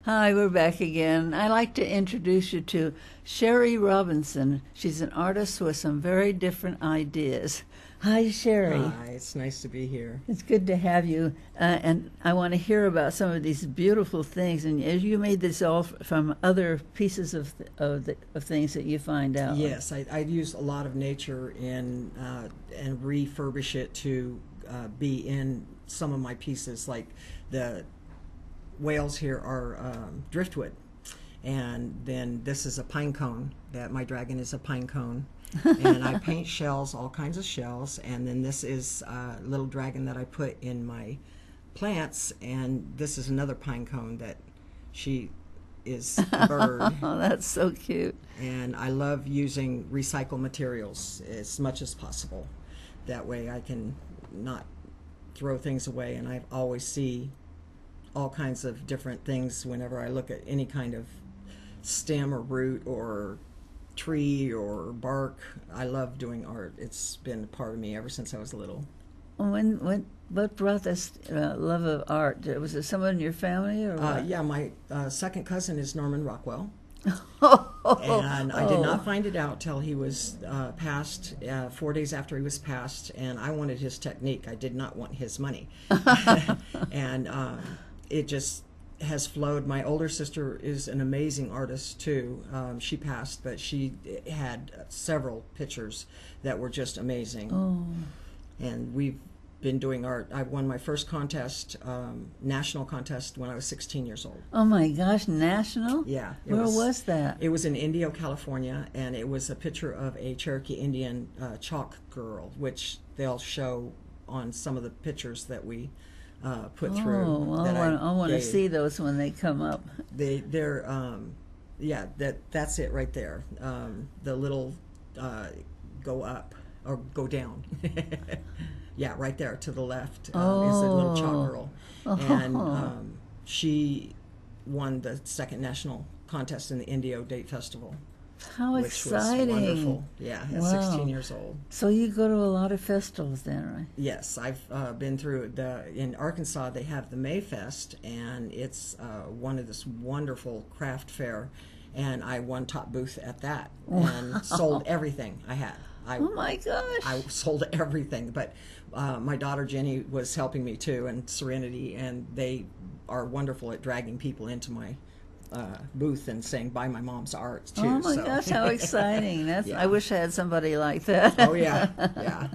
Hi, we're back again. I'd like to introduce you to Sherry Robinson. She's an artist with some very different ideas. Hi, Sherry. Hi, it's nice to be here. It's good to have you, and I want to hear about some of these beautiful things. And you made this all from other pieces of things that you find out. Yes, I use a lot of nature and refurbish it to be in some of my pieces. Like the whales here are driftwood, and then this is a pine cone. That my dragon is a pine cone. And I paint shells, all kinds of shells, and then this is a little dragon that I put in my plants, and this is another pine cone that she is a bird. Oh, that's so cute. And I love using recycled materials as much as possible. That way I can not throw things away, and I always see all kinds of different things whenever I look at any kind of stem or root or tree or bark. I love doing art. It's been a part of me ever since I was little. What brought this love of art? Was it someone in your family, or what? Yeah, my second cousin is Norman Rockwell. Oh, And I did not find it out till he was passed, 4 days after he was passed, and I wanted his technique. I did not want his money. And it just has flowed. My older sister is an amazing artist too. She passed, but she had several pictures that were just amazing. Oh. And we've been doing art. I won my first contest, national contest, when I was 16 years old. Oh my gosh, national? Yeah. Where was that? It was in Indio, California, and it was a picture of a Cherokee Indian chalk girl, which they'll show on some of the pictures that we put through. Oh, well, I want to see those when they come up. They're yeah, that's it right there. The little go up or go down. Yeah, right there to the left is a little chalk girl, and she won the second national contest in the Indio Date Festival. How which exciting! Was wonderful. Yeah, at 16 years old. So you go to a lot of festivals then, right? Yes, I've been through in Arkansas. They have the Mayfest, and it's one of this wonderful craft fair, and I won top booth at that and sold everything I had. Oh my gosh! I sold everything, but my daughter Jenny was helping me too, and Serenity, and they are wonderful at dragging people into my booth and saying, buy my mom's art too. Oh my gosh, how exciting. Yeah. I wish I had somebody like that. Oh yeah, yeah.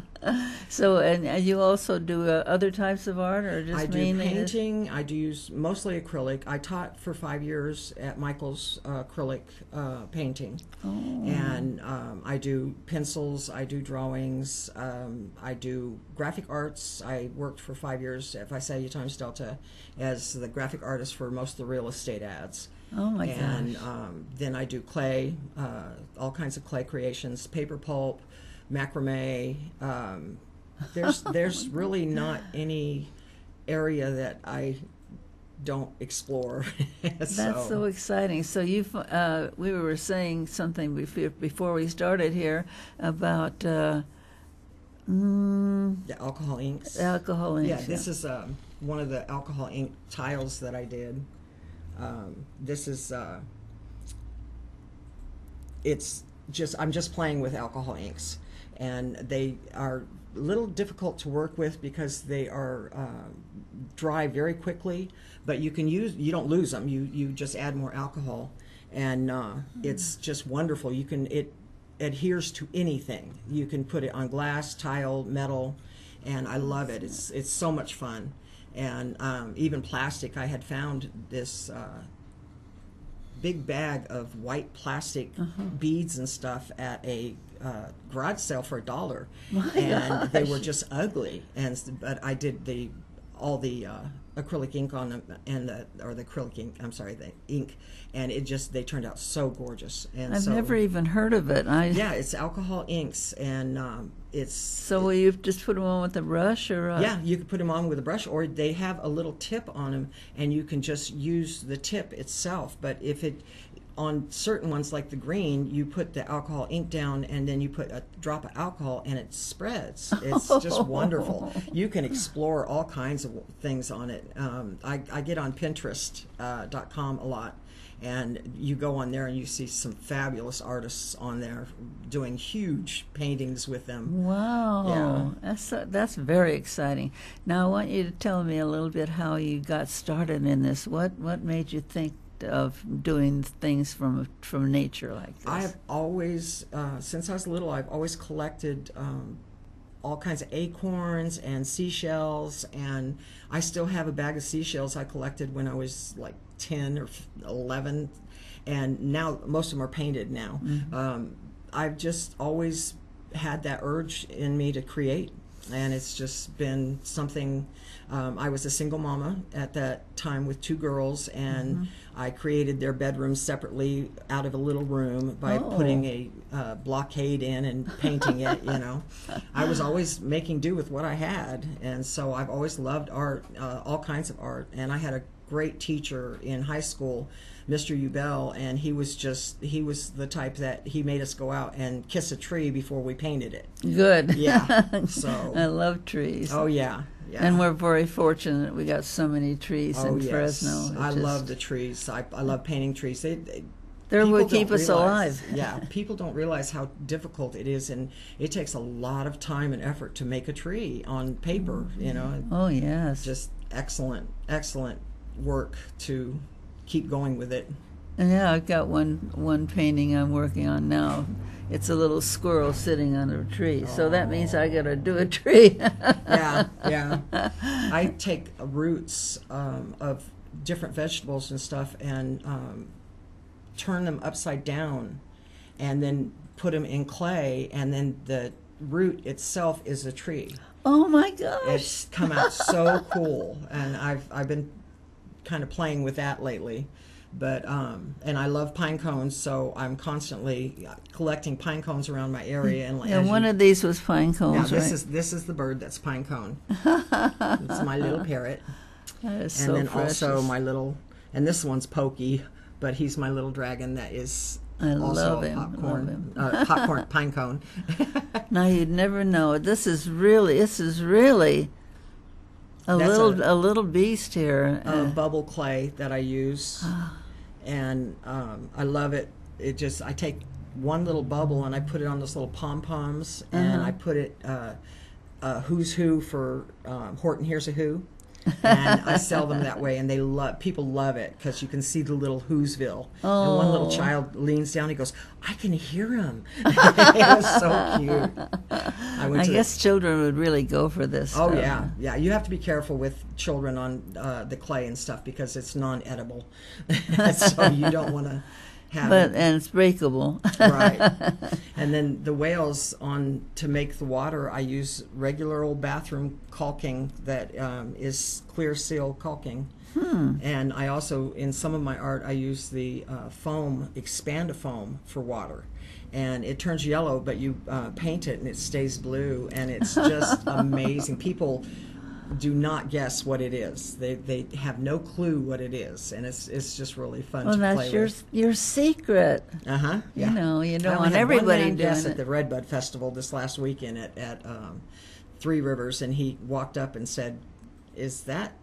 So, and you also do other types of art, or just I do mainly painting. I do use mostly acrylic. I taught for 5 years at Michael's acrylic painting. Oh. And I do pencils, I do drawings, I do graphic arts. I worked for 5 years at Visalia Times Delta as the graphic artist for most of the real estate ads. Oh my And gosh. then I do clay, all kinds of clay creations, paper pulp, macrame. There's really not any area that I don't explore. That's so exciting. So we were saying something before we started here about the alcohol inks. Alcohol inks. Yeah, this is one of the alcohol ink tiles that I did. This is I'm just playing with alcohol inks, and they are a little difficult to work with because they are dry very quickly, but you don't lose them. You just add more alcohol, and it's just wonderful. It adheres to anything. You can put it on glass, tile, metal, and I love it. It's so much fun. And even plastic. I had found this big bag of white plastic beads and stuff at a garage sale for $1, and they were just ugly. But I did all the acrylic ink on them, and the ink, and they turned out so gorgeous. And I've never even heard of it. Yeah, it's alcohol inks, and it's. So will you just put them on with a brush, or? Yeah, you can put them on with a brush, or they have a little tip on them, and you can just use the tip itself. But if on certain ones like the green, you put the alcohol ink down and then you put a drop of alcohol and it spreads. It's just wonderful. You can explore all kinds of things on it. I get on Pinterest.com a lot, and you go on there and you see some fabulous artists on there doing huge paintings with them. Wow, that's very exciting. Now I want you to tell me a little bit how you got started in this. What made you think of doing things from nature like this? I have always, since I was little, I've always collected all kinds of acorns and seashells, and I still have a bag of seashells I collected when I was like 10 or 11, and now most of them are painted now. I've just always had that urge in me to create, and it's just been something. I was a single mama at that time with 2 girls, and I created their bedrooms separately out of a little room by putting a blockade in and painting it, you know. I was always making do with what I had, and so I've always loved art, all kinds of art, and I had a great teacher in high school, Mr. Ubell, and he was the type that he made us go out and kiss a tree before we painted it. Good. Yeah. So I love trees. Oh yeah. Yeah. And we're very fortunate we got so many trees in Fresno. I love the trees. I love painting trees. They're what keep us alive. Yeah, people don't realize how difficult it is, and it takes a lot of time and effort to make a tree on paper, you know. Oh, yes. Just excellent work to keep going with it. And yeah, I've got one painting I'm working on now. It's a little squirrel sitting under a tree, so that means I got to do a tree. Yeah. I take roots of different vegetables and stuff and turn them upside down, and then put them in clay, and then the root itself is a tree. Oh my gosh! It's come out so cool, and I've been kind of playing with that lately. But and I love pine cones, so I'm constantly collecting pine cones around my area. And one of these was pine cones, right? This is the bird that's pine cone. It's my little parrot. That is and so then precious. also my little, and this one's Pokey, but he's my little dragon that is also love him. Popcorn pine cone. Now you'd never know. This is really a little beast here. Bubble clay that I use. And I love it. I take one little bubble and I put it on those little pom-poms, and I put it Who's Who for Horton Here's a Who, and I sell them that way, and people love it because you can see the little Who'sville. And one little child leans down, he goes, I can hear him. It was so cute. I guess children would really go for this. Oh yeah. You have to be careful with children on the clay and stuff because it's non-edible, so you don't want to have it. And it's breakable. Right. And then the whales to make the water, I use regular old bathroom caulking that is clear seal caulking. And I also, in some of my art, I use the foam, Expand-A-Foam for water. And it turns yellow, but you paint it and it stays blue, and it's just amazing. People do not guess what it is. They have no clue what it is, and it's just really fun to play with. That's your secret. Yeah. You don't I want had everybody one man doing guess it. at the Redbud Festival this last weekend at Three Rivers, and he walked up and said, "Is that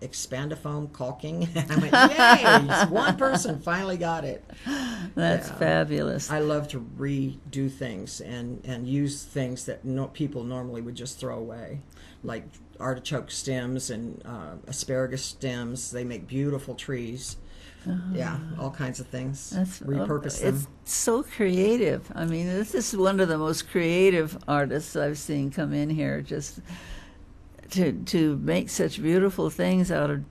Expand-A-Foam caulking?" I went, "Yay! One person finally got it." That's fabulous. I love to redo things and use things that people normally would just throw away, like artichoke stems and asparagus stems. They make beautiful trees. Yeah, all kinds of things. Repurpose them. It's so creative. I mean, this is one of the most creative artists I've seen come in here, just to make such beautiful things out of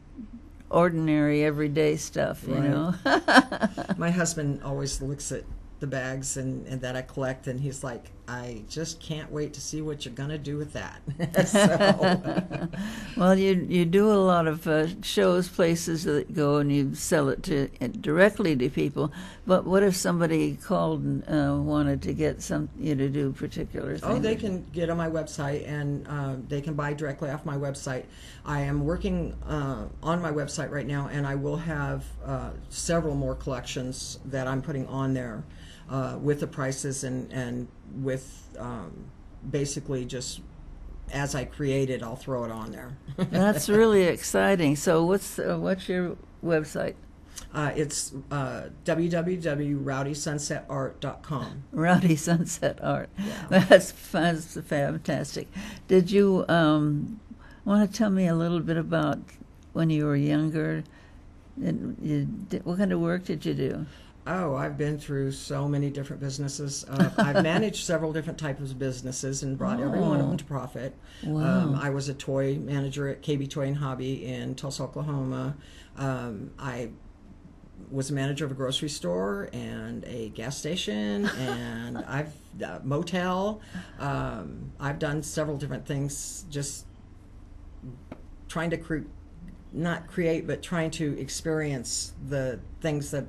ordinary, everyday stuff, you know. My husband always looks at the bags and that I collect, and he's like, I just can't wait to see what you're going to do with that. So, well, you do a lot of shows, places that go and you sell it directly to people. But what if somebody called and wanted to get you to do particular things? oh, they can get on my website, and they can buy directly off my website. I am working on my website right now, and I will have several more collections that I'm putting on there with the prices and with basically just as I create it, I'll throw it on there. That's really exciting. So what's your website? It's www.rowdysunsetart.com. Rowdy Sunset Art. Yeah. That's fantastic. Did you want to tell me a little bit about when you were younger? What kind of work did you do? Oh, I've been through so many different businesses. I've managed several different types of businesses and brought every one of them to profit. Wow. I was a toy manager at KB Toy and Hobby in Tulsa, Oklahoma. I was a manager of a grocery store and a gas station and I've motel. I've done several different things, just trying to not create, but trying to experience the things that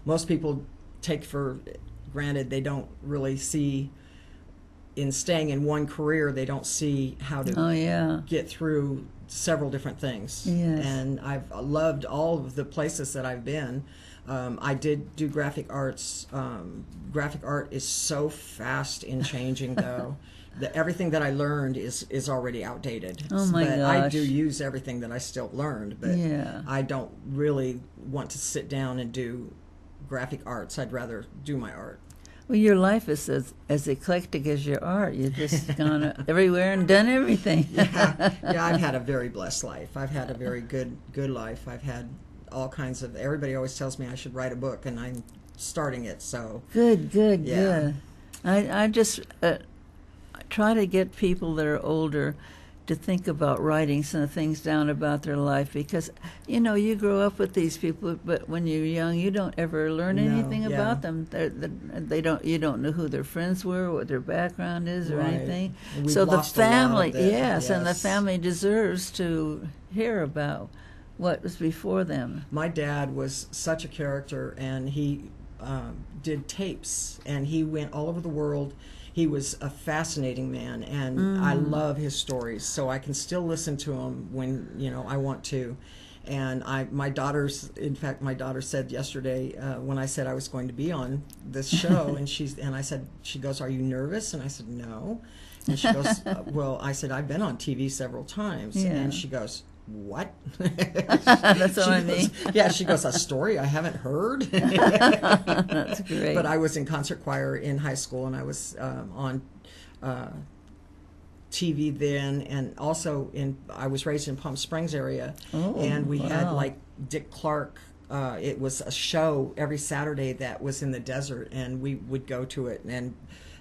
most people take for granted. They don't really see in staying in one career. They don't see how to get through several different things. Yes. And I've loved all of the places that I've been. I did do graphic arts. Graphic art is so fast in changing, though. Everything that I learned is already outdated. Oh my but gosh. I do use everything that I still learned, but I don't really want to sit down and do graphic arts. I'd rather do my art. Well, your life is as eclectic as your art. You've just gone everywhere and done everything. Yeah, I've had a very blessed life. I've had a very good life. I've had all kinds of. Everybody always tells me I should write a book, and I'm starting it. So good. I just try to get people that are older to think about writing some things down about their life, because you grow up with these people, but when you're young you don't ever learn anything about them. You don't know who their friends were, what their background is, or anything. So the family, and the family deserves to hear about what was before them. My dad was such a character, and he did tapes, and he went all over the world. He was a fascinating man, and I love his stories, so I can still listen to him when I want to. And my daughter said yesterday when I said I was going to be on this show, and she goes, "Are you nervous?" And I said, "No." And she goes, "Well," I said, "I've been on TV several times," and she goes, "What?" That's what I mean. Yeah, she goes, "A story I haven't heard." That's great. But I was in concert choir in high school, and I was on TV then, and also I was raised in Palm Springs area, and we had like Dick Clark. It was a show every Saturday that was in the desert, and we would go to it, and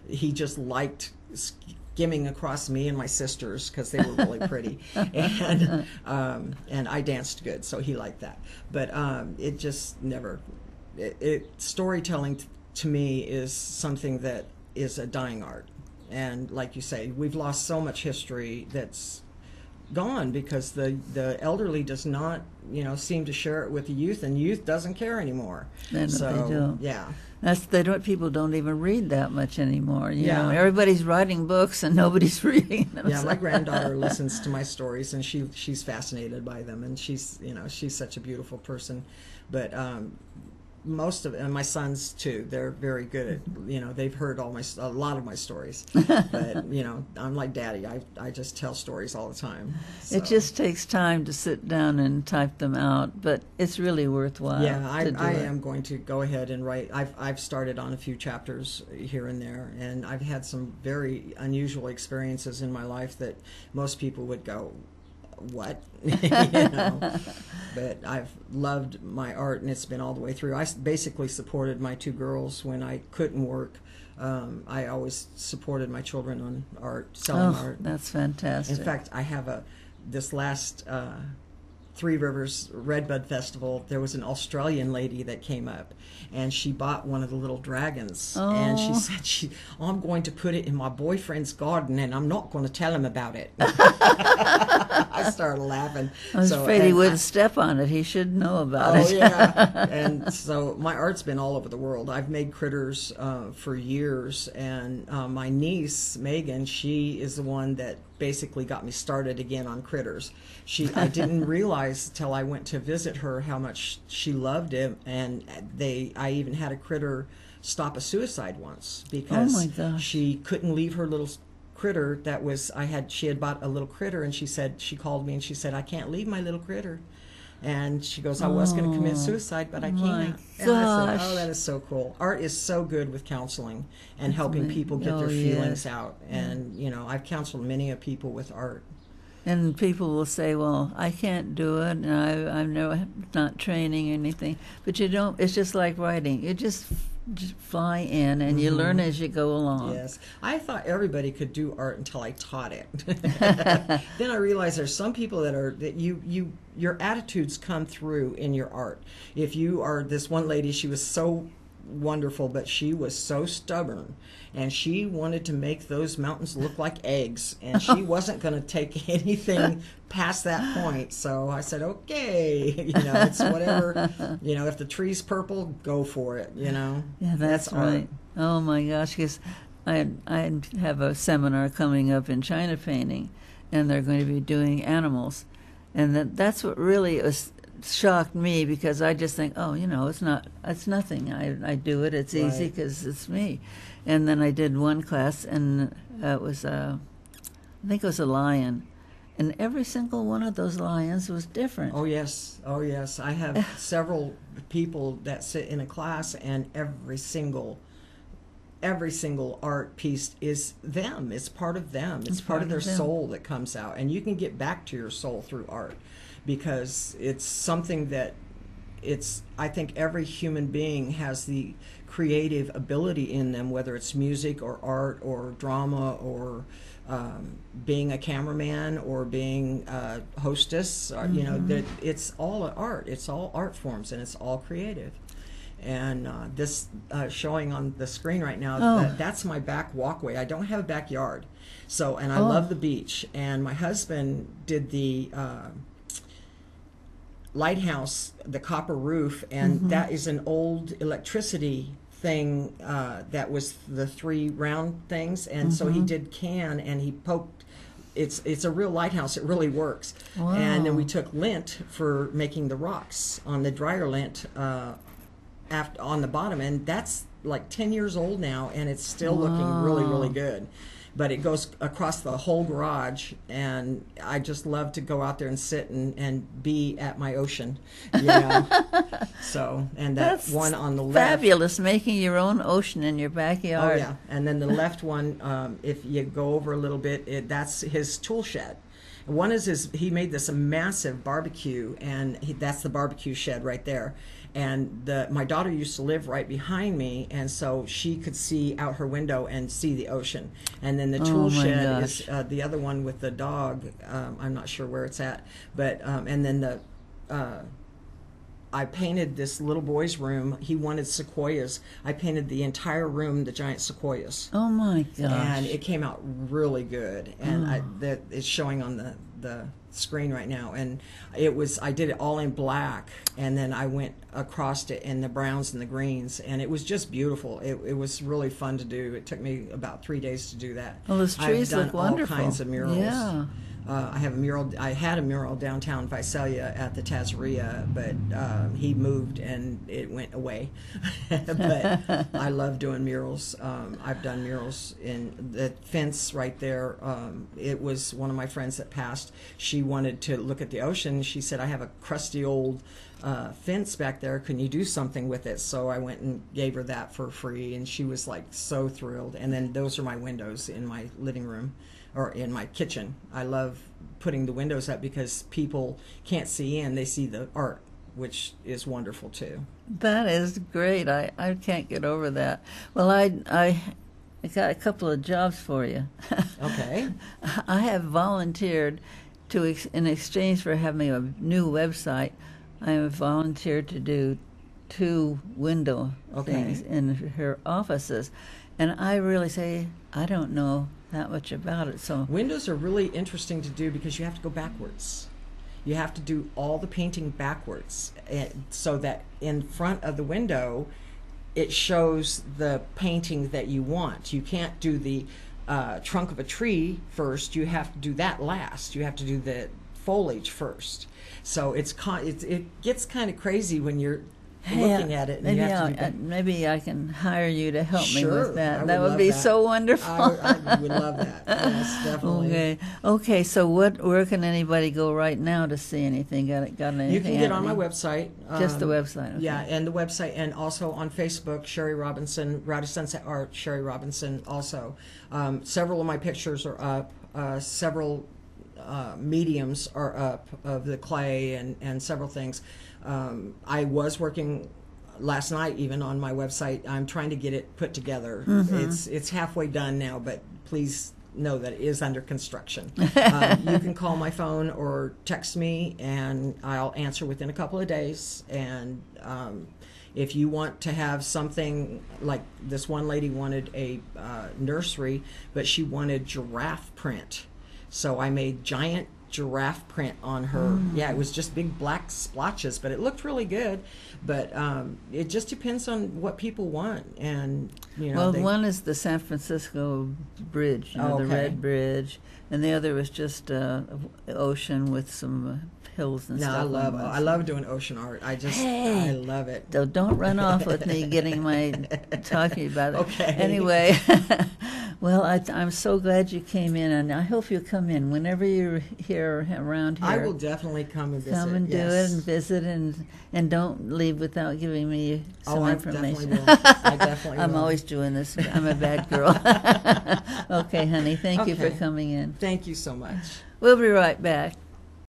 he just liked skimming across me and my sisters because they were really pretty, and I danced good, so he liked that. But it just never. Storytelling to me is something that is a dying art, and like you say, we've lost so much history that's gone because the elderly does not seem to share it with the youth, and youth doesn't care anymore. They don't. Yeah. People don't even read that much anymore. You know, everybody's writing books and nobody's reading them. Yeah, my granddaughter listens to my stories, and she's fascinated by them, and she's such a beautiful person. But most of and my sons too, they're very good at they've heard a lot of my stories. But I'm like Daddy. I just tell stories all the time. So. It just takes time to sit down and type them out, but it's really worthwhile. Yeah, I am going to go ahead and write. I've started on a few chapters here and there, and I've had some very unusual experiences in my life that most people would go, "What?" But I've loved my art, and it's been all the way through. I basically supported my two girls when I couldn't work. I always supported my children on art, selling art. That's fantastic. In fact, I have this last Three Rivers Redbud Festival, there was an Australian lady that came up, and she bought one of the little dragons, and she said, I'm going to put it in my boyfriend's garden, and I'm not going to tell him about it. I started laughing. I was afraid he wouldn't step on it. He should know about it. Oh, yeah. And so my art's been all over the world. I've made critters for years, and my niece, Megan, she is the one that basically got me started again on critters. I didn't realize till I went to visit her how much she loved it, and I even had a critter stop a suicide once because she couldn't leave her little critter that was she had bought a little critter, and she called me and she said, I can't leave my little critter. And she goes, I was going to commit suicide, but I can't. And I said, oh, that is so cool. Art is so good with counseling and helping people get their feelings out. And, I've counseled many of people with art. And people will say, well, I can't do it, and I'm not training or anything. But you don't, it's just like writing. You just fly in, and you learn as you go along. Yes. I thought everybody could do art until I taught it. Then I realized there's some people your attitudes come through in your art. If you are this one lady, she was so wonderful, but she was so stubborn, and she wanted to make those mountains look like eggs, and she wasn't going to take anything past that point. So I said, okay, it's whatever, if the tree's purple, go for it, Yeah, that's right. Art. Oh my gosh, because I have a seminar coming up in China painting, and they're going to be doing animals, and that's what really shocked me, because I just think, it's nothing. I do it. It's easy because it's me. And then I did one class, and it was I think it was a lion, and every single one of those lions was different. Oh yes. I have several people that sit in a class, and every single art piece is them. It's part of them. It's part of their soul that comes out, and you can get back to your soul through art. Because it's something that I think every human being has the creative ability in them, whether it's music or art or drama or being a cameraman or being a hostess. That it's all art. It's all art forms, and it's all creative. And this showing on the screen right now, that's my back walkway. I don't have a backyard, and I love the beach. And my husband did the lighthouse, the copper roof, and that is an old electricity thing that was the three round things, and so he did can, and he poked. It's a real lighthouse. It really works. Wow. And then we took lint for making the rocks on the dryer lint on the bottom, and that's like 10 years old now, and it's still looking really, really good. But it goes across the whole garage, and I just love to go out there and sit and be at my ocean, So, and that's one on the left. Fabulous, making your own ocean in your backyard. Oh, yeah. And then the left one, if you go over a little bit, that's his tool shed. One is he made this massive barbecue, and that's the barbecue shed right there. And my daughter used to live right behind me, and so she could see out her window and see the ocean. And then the tool shed is the other one with the dog. I'm not sure where it's at, but and then I painted this little boy's room. He wanted sequoias. I painted the entire room the giant sequoias. Oh my gosh! And it came out really good, and that is showing on the screen right now. And I did it all in black, and then I went across it in the browns and the greens, and it was just beautiful. It was really fun to do. It took me about 3 days to do that. Well, those trees look wonderful. I've done all kinds of murals. Yeah. I have a mural. I had a mural downtown Visalia at the Tazzeria, but he moved and it went away. But I love doing murals. I've done murals in the fence right there. It was one of my friends that passed. She wanted to look at the ocean. She said, "I have a crusty old fence back there. Can you do something with it?" So I went and gave her that for free, and she was like so thrilled. And then those are my windows in my living room. Or in my kitchen. I love putting the windows up because people can't see in, they see the art, which is wonderful too. That is great. I can't get over that. Well, I got a couple of jobs for you. Okay. I have volunteered in exchange for having a new website, I have volunteered to do 2 window things in her offices. And I really say, I don't know that much about it. So windows are really interesting to do because you have to go backwards. You have to do all the painting backwards, so that in front of the window, it shows the painting that you want. You can't do the trunk of a tree first. You have to do that last. You have to do the foliage first. So it gets kind of crazy when you're looking at it. And maybe I can hire you to help me Sure, with that. I That would would be love that. so wonderful. I would love that. Yes, definitely. Okay. So where can anybody go right now to see anything? Got anything? You can get on my happening? website. Just the website. Okay. Yeah, and the website, and also on Facebook, Sherry Robinson, Rowdy Sunset Art, Sherry Robinson also. Several of my pictures are up. Several mediums are up of the clay and several things. I was working last night even on my website. I'm trying to get it put together. It's halfway done now, but please know that it is under construction. You can call my phone or text me, and I'll answer within a couple of days. And if you want to have something like this, one lady wanted a nursery, but she wanted giraffe print. So I made giant giraffe print on her. Yeah, it was just big black splotches, but it looked really good. But it just depends on what people want. And well, one is the San Francisco Bridge, the Red Bridge, and the other was just ocean with some hills and stuff. I love doing ocean art. I love it. So don't run off with me talking about it. Okay. Anyway, well, I'm so glad you came in, and I hope you come in whenever you're here around here. I will definitely come and visit. Come and do it and visit, and don't leave without giving me some information. I definitely will. I'm always doing this. I'm a bad girl. Okay, honey. Thank you for coming in. Thank you so much. We'll be right back.